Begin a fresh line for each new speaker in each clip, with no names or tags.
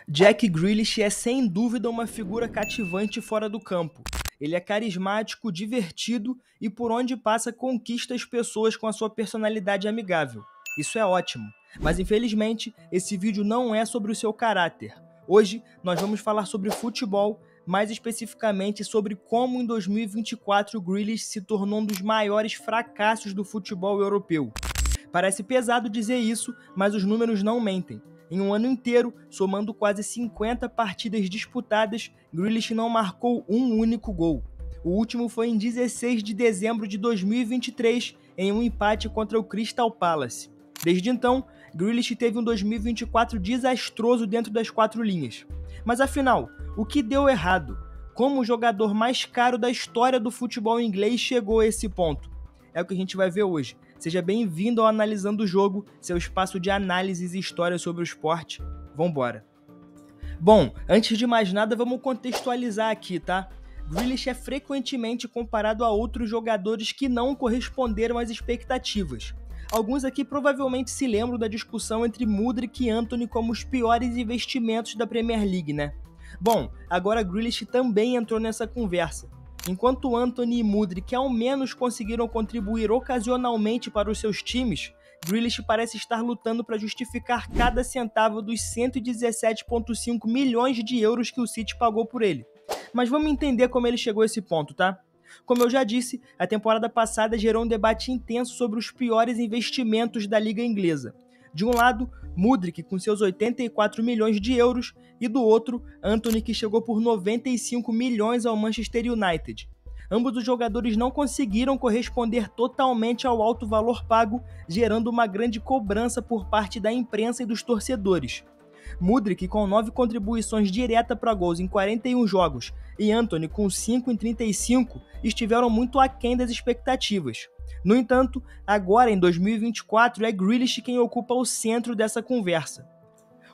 Jack Grealish é sem dúvida uma figura cativante fora do campo. Ele é carismático, divertido e por onde passa conquista as pessoas com a sua personalidade amigável. Isso é ótimo, mas infelizmente esse vídeo não é sobre o seu caráter. Hoje nós vamos falar sobre futebol, mais especificamente sobre como em 2024 o Grealish se tornou um dos maiores fracassos do futebol europeu. Parece pesado dizer isso, mas os números não mentem. Em um ano inteiro, somando quase 50 partidas disputadas, Grealish não marcou um único gol. O último foi em 16 de dezembro de 2023, em um empate contra o Crystal Palace. Desde então, Grealish teve um 2024 desastroso dentro das quatro linhas. Mas afinal, o que deu errado? Como o jogador mais caro da história do futebol inglês chegou a esse ponto? É o que a gente vai ver hoje. Seja bem-vindo ao Analisando o Jogo, seu espaço de análises e histórias sobre o esporte. Vambora! Bom, antes de mais nada, vamos contextualizar aqui, tá? Grealish é frequentemente comparado a outros jogadores que não corresponderam às expectativas. Alguns aqui provavelmente se lembram da discussão entre Mudryk e Antony como os piores investimentos da Premier League, né? Bom, agora Grealish também entrou nessa conversa. Enquanto Antony e Mudryk ao menos conseguiram contribuir ocasionalmente para os seus times, Grealish parece estar lutando para justificar cada centavo dos 117,5 milhões de euros que o City pagou por ele. Mas vamos entender como ele chegou a esse ponto, tá? Como eu já disse, a temporada passada gerou um debate intenso sobre os piores investimentos da liga inglesa. De um lado, Mudryk com seus 84 milhões de euros e do outro, Antony que chegou por 95 milhões ao Manchester United. Ambos os jogadores não conseguiram corresponder totalmente ao alto valor pago, gerando uma grande cobrança por parte da imprensa e dos torcedores. Mudryk com 9 contribuições diretas para gols em 41 jogos e Antony com 5 em 35 estiveram muito aquém das expectativas. No entanto, agora em 2024 é Grealish quem ocupa o centro dessa conversa.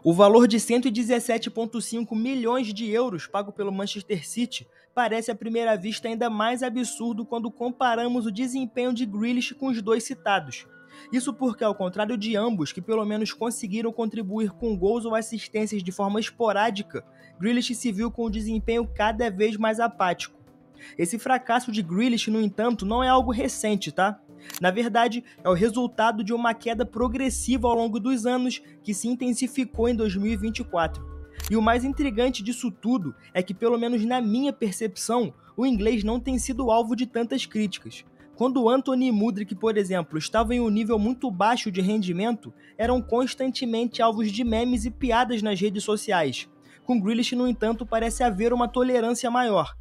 O valor de 117,5 milhões de euros pago pelo Manchester City parece à primeira vista ainda mais absurdo quando comparamos o desempenho de Grealish com os dois citados. Isso porque, ao contrário de ambos, que pelo menos conseguiram contribuir com gols ou assistências de forma esporádica, Grealish se viu com um desempenho cada vez mais apático. Esse fracasso de Grealish, no entanto, não é algo recente, tá? Na verdade, é o resultado de uma queda progressiva ao longo dos anos que se intensificou em 2024. E o mais intrigante disso tudo é que, pelo menos na minha percepção, o inglês não tem sido alvo de tantas críticas. Quando Antony e Mudryk, por exemplo, estavam em um nível muito baixo de rendimento, eram constantemente alvos de memes e piadas nas redes sociais. Com Grealish, no entanto, parece haver uma tolerância maior.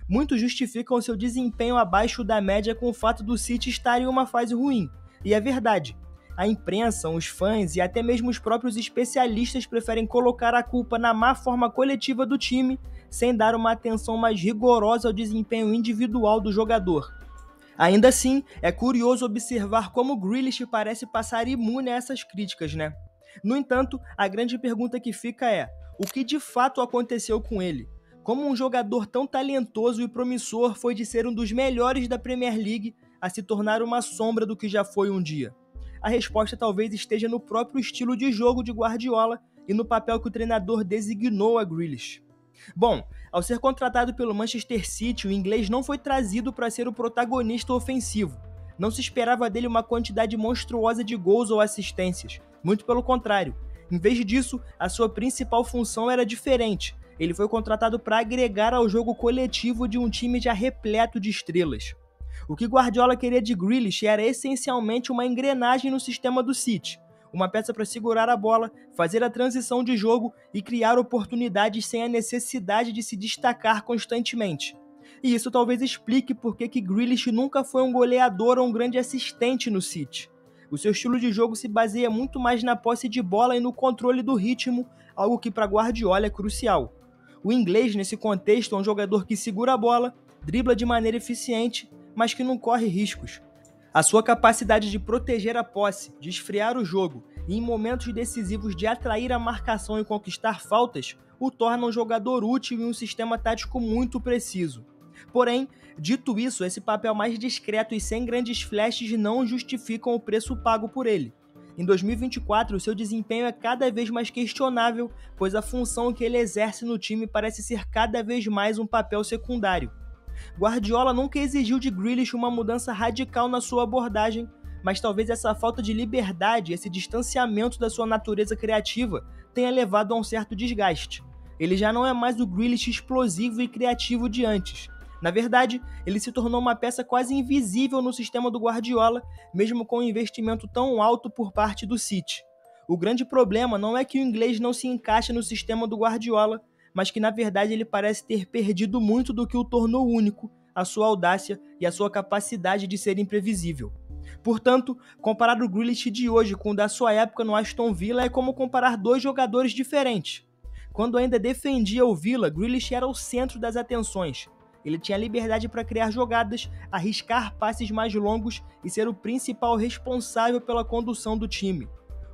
Muitos justificam seu desempenho abaixo da média com o fato do City estar em uma fase ruim. E é verdade. A imprensa, os fãs e até mesmo os próprios especialistas preferem colocar a culpa na má forma coletiva do time, sem dar uma atenção mais rigorosa ao desempenho individual do jogador. Ainda assim, é curioso observar como Grealish parece passar imune a essas críticas, né? No entanto, a grande pergunta que fica é: o que de fato aconteceu com ele? Como um jogador tão talentoso e promissor foi de ser um dos melhores da Premier League a se tornar uma sombra do que já foi um dia? A resposta talvez esteja no próprio estilo de jogo de Guardiola e no papel que o treinador designou a Grealish. Bom, ao ser contratado pelo Manchester City, o inglês não foi trazido para ser o protagonista ofensivo. Não se esperava dele uma quantidade monstruosa de gols ou assistências. Muito pelo contrário. Em vez disso, a sua principal função era diferente. Ele foi contratado para agregar ao jogo coletivo de um time já repleto de estrelas. O que Guardiola queria de Grealish era essencialmente uma engrenagem no sistema do City, uma peça para segurar a bola, fazer a transição de jogo e criar oportunidades sem a necessidade de se destacar constantemente. E isso talvez explique por que Grealish nunca foi um goleador ou um grande assistente no City. O seu estilo de jogo se baseia muito mais na posse de bola e no controle do ritmo, algo que para Guardiola é crucial. O inglês, nesse contexto, é um jogador que segura a bola, dribla de maneira eficiente, mas que não corre riscos. A sua capacidade de proteger a posse, de esfriar o jogo e, em momentos decisivos, de atrair a marcação e conquistar faltas, o torna um jogador útil em um sistema tático muito preciso. Porém, dito isso, esse papel mais discreto e sem grandes flashes não justificam o preço pago por ele. Em 2024, seu desempenho é cada vez mais questionável, pois a função que ele exerce no time parece ser cada vez mais um papel secundário. Guardiola nunca exigiu de Grealish uma mudança radical na sua abordagem, mas talvez essa falta de liberdade, esse distanciamento da sua natureza criativa, tenha levado a um certo desgaste. Ele já não é mais o Grealish explosivo e criativo de antes. Na verdade, ele se tornou uma peça quase invisível no sistema do Guardiola, mesmo com um investimento tão alto por parte do City. O grande problema não é que o inglês não se encaixa no sistema do Guardiola, mas que na verdade ele parece ter perdido muito do que o tornou único, a sua audácia e a sua capacidade de ser imprevisível. Portanto, comparar o Grealish de hoje com o da sua época no Aston Villa é como comparar dois jogadores diferentes. Quando ainda defendia o Villa, Grealish era o centro das atenções. Ele tinha liberdade para criar jogadas, arriscar passes mais longos e ser o principal responsável pela condução do time.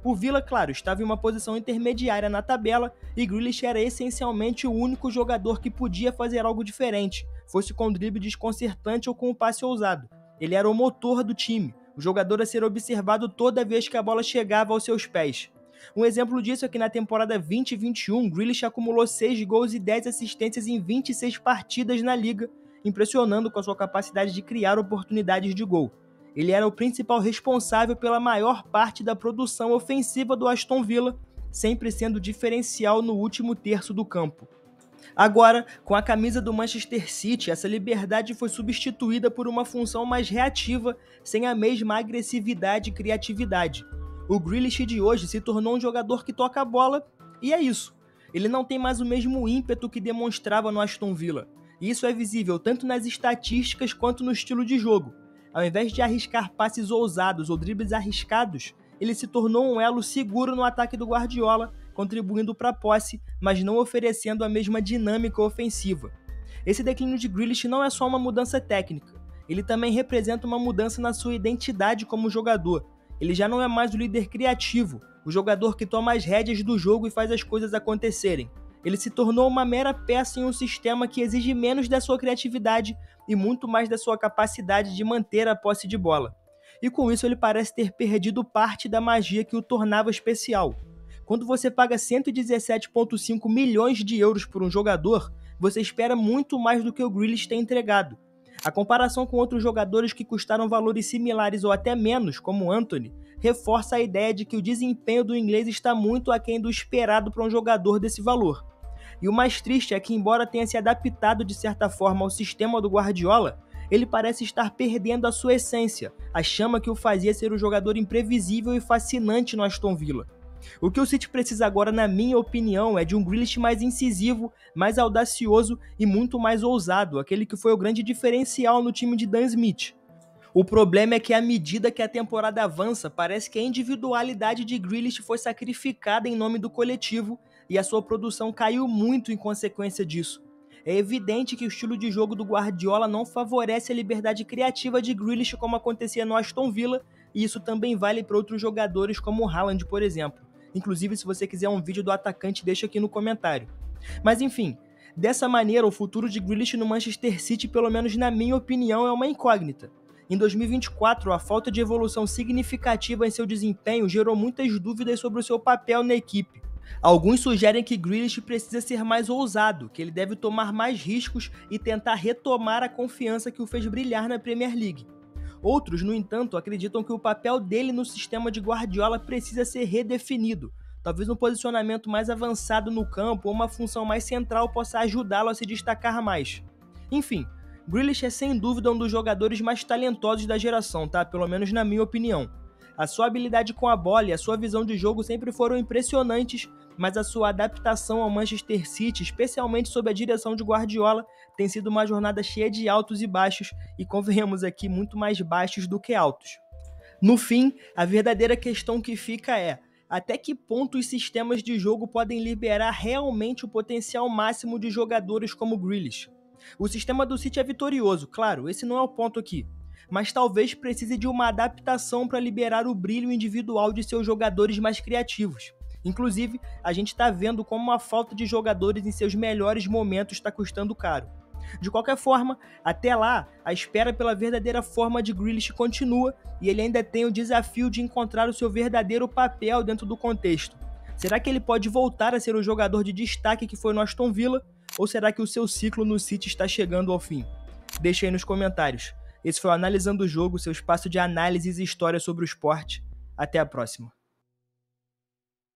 O Villa, claro, estava em uma posição intermediária na tabela e Grealish era essencialmente o único jogador que podia fazer algo diferente, fosse com um drible desconcertante ou com um passe ousado. Ele era o motor do time, o jogador a ser observado toda vez que a bola chegava aos seus pés. Um exemplo disso é que na temporada 2021, Grealish acumulou 6 gols e 10 assistências em 26 partidas na liga, impressionando com a sua capacidade de criar oportunidades de gol. Ele era o principal responsável pela maior parte da produção ofensiva do Aston Villa, sempre sendo diferencial no último terço do campo. Agora, com a camisa do Manchester City, essa liberdade foi substituída por uma função mais reativa, sem a mesma agressividade e criatividade. O Grealish de hoje se tornou um jogador que toca a bola, e é isso. Ele não tem mais o mesmo ímpeto que demonstrava no Aston Villa. E isso é visível tanto nas estatísticas quanto no estilo de jogo. Ao invés de arriscar passes ousados ou dribles arriscados, ele se tornou um elo seguro no ataque do Guardiola, contribuindo para a posse, mas não oferecendo a mesma dinâmica ofensiva. Esse declínio de Grealish não é só uma mudança técnica, ele também representa uma mudança na sua identidade como jogador. Ele já não é mais o líder criativo, o jogador que toma as rédeas do jogo e faz as coisas acontecerem. Ele se tornou uma mera peça em um sistema que exige menos da sua criatividade e muito mais da sua capacidade de manter a posse de bola. E com isso ele parece ter perdido parte da magia que o tornava especial. Quando você paga 117,5 milhões de euros por um jogador, você espera muito mais do que o Grealish tem entregado. A comparação com outros jogadores que custaram valores similares ou até menos, como Antony, reforça a ideia de que o desempenho do inglês está muito aquém do esperado para um jogador desse valor. E o mais triste é que, embora tenha se adaptado de certa forma ao sistema do Guardiola, ele parece estar perdendo a sua essência, a chama que o fazia ser um jogador imprevisível e fascinante no Aston Villa. O que o City precisa agora, na minha opinião, é de um Grealish mais incisivo, mais audacioso e muito mais ousado, aquele que foi o grande diferencial no time de Dan Smith. O problema é que à medida que a temporada avança, parece que a individualidade de Grealish foi sacrificada em nome do coletivo e a sua produção caiu muito em consequência disso. É evidente que o estilo de jogo do Guardiola não favorece a liberdade criativa de Grealish como acontecia no Aston Villa, e isso também vale para outros jogadores como o Haaland, por exemplo. Inclusive, se você quiser um vídeo do atacante, deixa aqui no comentário. Mas enfim, dessa maneira o futuro de Grealish no Manchester City, pelo menos na minha opinião, é uma incógnita. Em 2024, a falta de evolução significativa em seu desempenho gerou muitas dúvidas sobre o seu papel na equipe. Alguns sugerem que Grealish precisa ser mais ousado, que ele deve tomar mais riscos e tentar retomar a confiança que o fez brilhar na Premier League. Outros, no entanto, acreditam que o papel dele no sistema de Guardiola precisa ser redefinido. Talvez um posicionamento mais avançado no campo ou uma função mais central possa ajudá-lo a se destacar mais. Enfim, Grealish é sem dúvida um dos jogadores mais talentosos da geração, tá? Pelo menos na minha opinião. A sua habilidade com a bola e a sua visão de jogo sempre foram impressionantes, mas a sua adaptação ao Manchester City, especialmente sob a direção de Guardiola, tem sido uma jornada cheia de altos e baixos, e convenhamos aqui, muito mais baixos do que altos. No fim, a verdadeira questão que fica é: até que ponto os sistemas de jogo podem liberar realmente o potencial máximo de jogadores como Grealish? O sistema do City é vitorioso, claro, esse não é o ponto aqui, mas talvez precise de uma adaptação para liberar o brilho individual de seus jogadores mais criativos. Inclusive, a gente está vendo como a falta de jogadores em seus melhores momentos está custando caro. De qualquer forma, até lá, a espera pela verdadeira forma de Grealish continua e ele ainda tem o desafio de encontrar o seu verdadeiro papel dentro do contexto. Será que ele pode voltar a ser o jogador de destaque que foi no Aston Villa? Ou será que o seu ciclo no City está chegando ao fim? Deixa aí nos comentários. Esse foi o Analisando o Jogo, seu espaço de análises e história sobre o esporte. Até a próxima.